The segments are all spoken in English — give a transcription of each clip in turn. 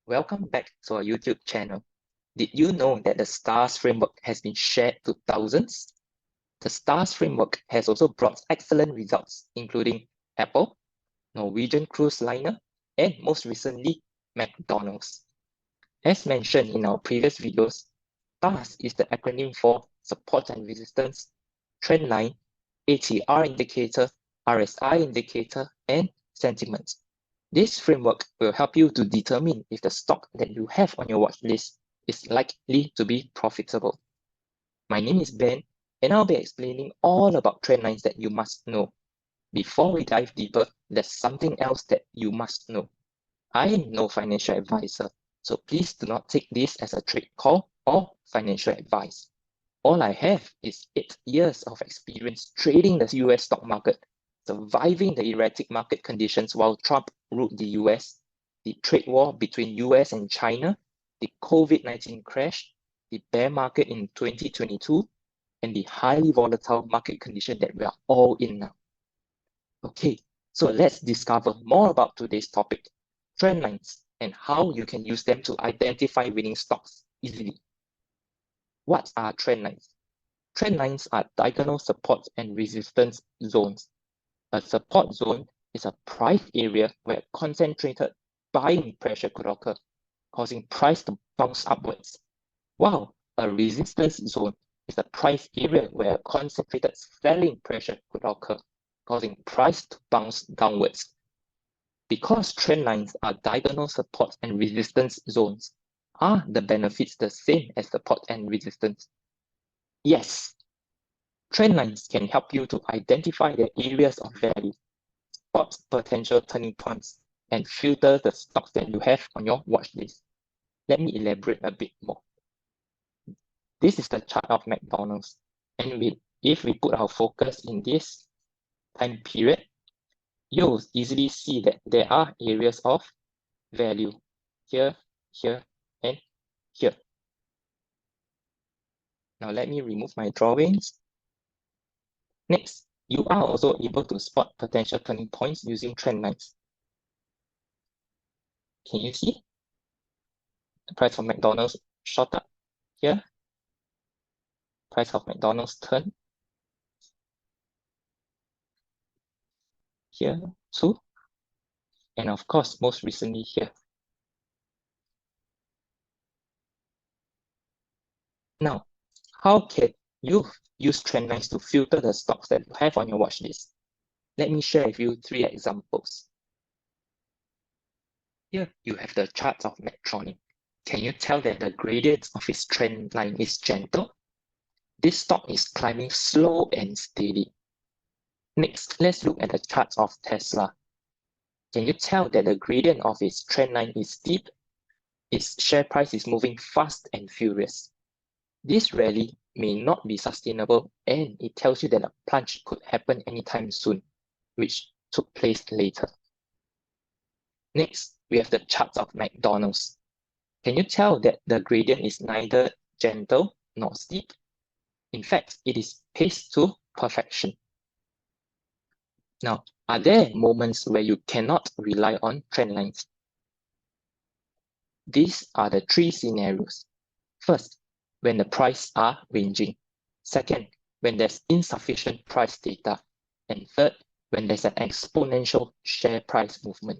Welcome back to our YouTube channel. Did you know that the STARS framework has been shared to thousands? The STARS framework has also brought excellent results, including Apple, Norwegian Cruise Liner, and most recently, McDonald's. As mentioned in our previous videos, STARS is the acronym for Support and Resistance, Trendline, ATR Indicator, RSI Indicator, and Sentiment. This framework will help you to determine if the stock that you have on your watch list is likely to be profitable. My name is Ben, and I'll be explaining all about trend lines that you must know. Before we dive deeper, there's something else that you must know. I am no financial advisor, so please do not take this as a trade call or financial advice. All I have is 8 years of experience trading the US stock market, surviving the erratic market conditions while Trump ruled the US, the trade war between US and China, the COVID-19 crash, the bear market in 2022, and the highly volatile market condition that we are all in now. Okay, so let's discover more about today's topic, trend lines, and how you can use them to identify winning stocks easily. What are trend lines? Trend lines are diagonal support and resistance zones. A support zone is a price area where concentrated buying pressure could occur, causing price to bounce upwards, while a resistance zone is a price area where concentrated selling pressure could occur, causing price to bounce downwards. Because trend lines are diagonal support and resistance zones, are the benefits the same as support and resistance? Yes. Trend lines can help you to identify the areas of value, spot potential turning points, and filter the stocks that you have on your watch list. Let me elaborate a bit more. This is the chart of McDonald's, and if we put our focus in this time period, you'll easily see that there are areas of value here, here, and here. Now let me remove my drawings. Next, you are also able to spot potential turning points using trend lines. Can you see? The price of McDonald's shot up here. Price of McDonald's turn here too. And of course, most recently here. Now, how can you use trend lines to filter the stocks that you have on your watch list? Let me share with you 3 examples. Here you have the chart of Medtronic. Can you tell that the gradient of its trend line is gentle? This stock is climbing slow and steady. Next, let's look at the chart of Tesla. Can you tell that the gradient of its trend line is steep? Its share price is moving fast and furious. This rally may not be sustainable, and it tells you that a plunge could happen anytime soon, which took place later. Next, we have the chart of McDonald's. Can you tell that the gradient is neither gentle nor steep? In fact, it is paced to perfection. Now, are there moments where you cannot rely on trend lines? These are the 3 scenarios. First, when the prices are ranging. Second, when there's insufficient price data. And third, when there's an exponential share price movement.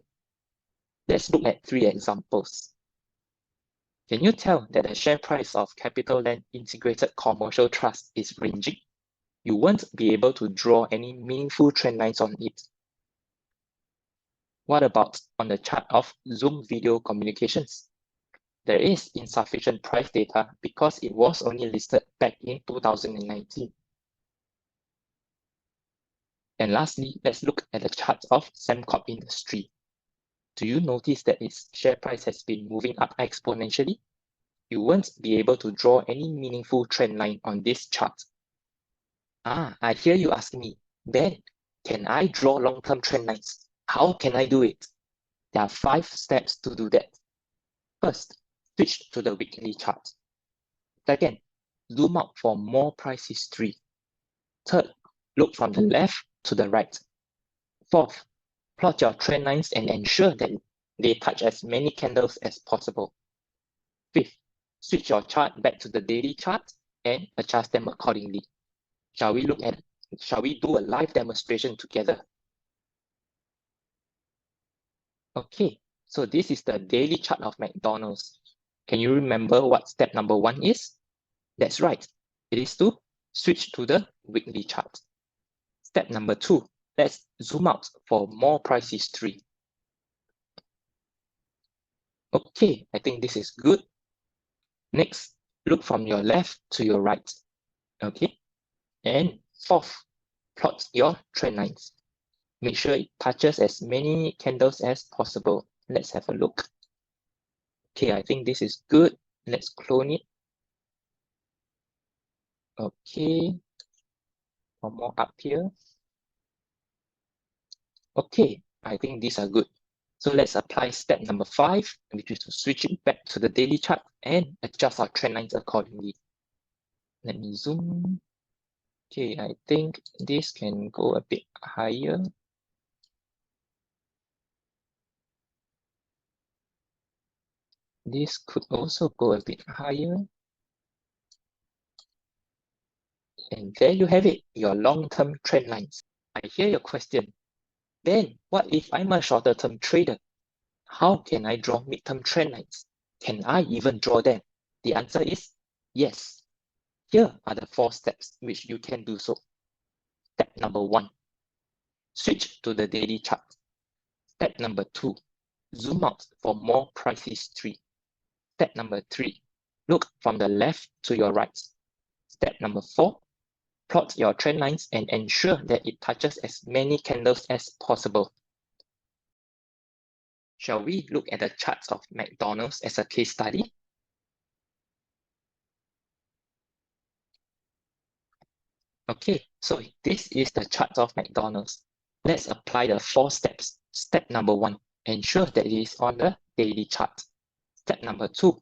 Let's look at 3 examples. Can you tell that the share price of CapitaLand Integrated Commercial Trust is ranging? You won't be able to draw any meaningful trend lines on it. What about on the chart of Zoom Video Communications? There is insufficient price data because it was only listed back in 2019. And lastly, let's look at the chart of Sembcorp Industry. Do you notice that its share price has been moving up exponentially? You won't be able to draw any meaningful trend line on this chart. I hear you asking me, Ben, can I draw long-term trend lines? How can I do it? There are 5 steps to do that. First, switch to the weekly chart. Second, zoom out for more price history. Third, look from the left to the right. Fourth, plot your trend lines and ensure that they touch as many candles as possible. 5th, switch your chart back to the daily chart and adjust them accordingly. Shall we do a live demonstration together? Okay, so this is the daily chart of McDonald's. Can you remember what step number 1 is? That's right, it is to switch to the weekly chart. Step number 2, let's zoom out for more price history. Okay, I think this is good. Next, look from your left to your right. Okay, and 4th, plot your trend lines. Make sure it touches as many candles as possible. Let's have a look. Okay, I think this is good. Let's clone it. Okay, one more up here. Okay, I think these are good. So let's apply step number 5, which is to switch it back to the daily chart and adjust our trend lines accordingly. Let me zoom. Okay, I think this can go a bit higher. This could also go a bit higher. And there you have it, your long-term trend lines. I hear your question. Then, what if I'm a shorter-term trader? How can I draw midterm trend lines? Can I even draw them? The answer is yes. Here are the 4 steps which you can do so. Step number 1, switch to the daily chart. Step number 2, zoom out for more price history. Step number 3, look from the left to your right. Step number 4, plot your trend lines and ensure that it touches as many candles as possible. Shall we look at the charts of McDonald's as a case study? Okay, so this is the chart of McDonald's. Let's apply the 4 steps. Step number 1, ensure that it is on the daily chart. Step number 2,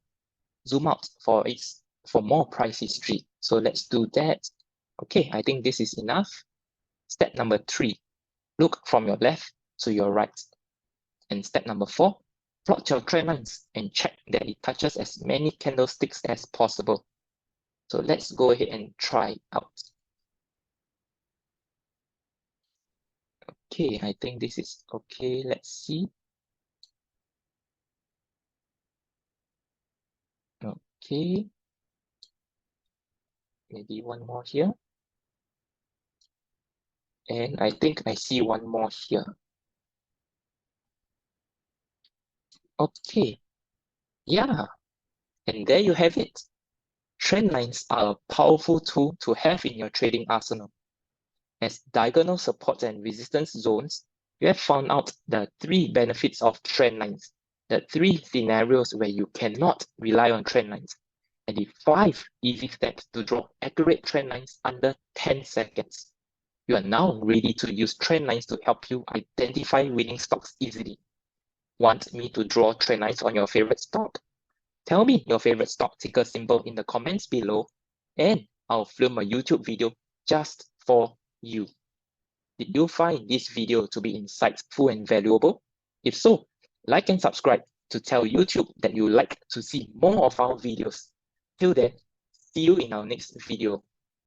zoom out for more price history. So let's do that. Okay, I think this is enough. Step number 3, look from your left to your right. And step number 4, plot your trend lines and check that it touches as many candlesticks as possible. So let's go ahead and try out. Okay, I think this is okay. Let's see. Okay. Maybe one more here. And I think I see one more here. Okay. Yeah. And there you have it. Trend lines are a powerful tool to have in your trading arsenal. As diagonal support and resistance zones, you have found out the 3 benefits of trend lines, the 3 scenarios where you cannot rely on trend lines, and the 5 easy steps to draw accurate trend lines under 10 seconds. You are now ready to use trend lines to help you identify winning stocks easily. Want me to draw trend lines on your favorite stock? Tell me your favorite stock ticker symbol in the comments below, and I'll film a YouTube video just for you. Did you find this video to be insightful and valuable? If so, like and subscribe to tell YouTube that you like to see more of our videos. Till then, see you in our next video.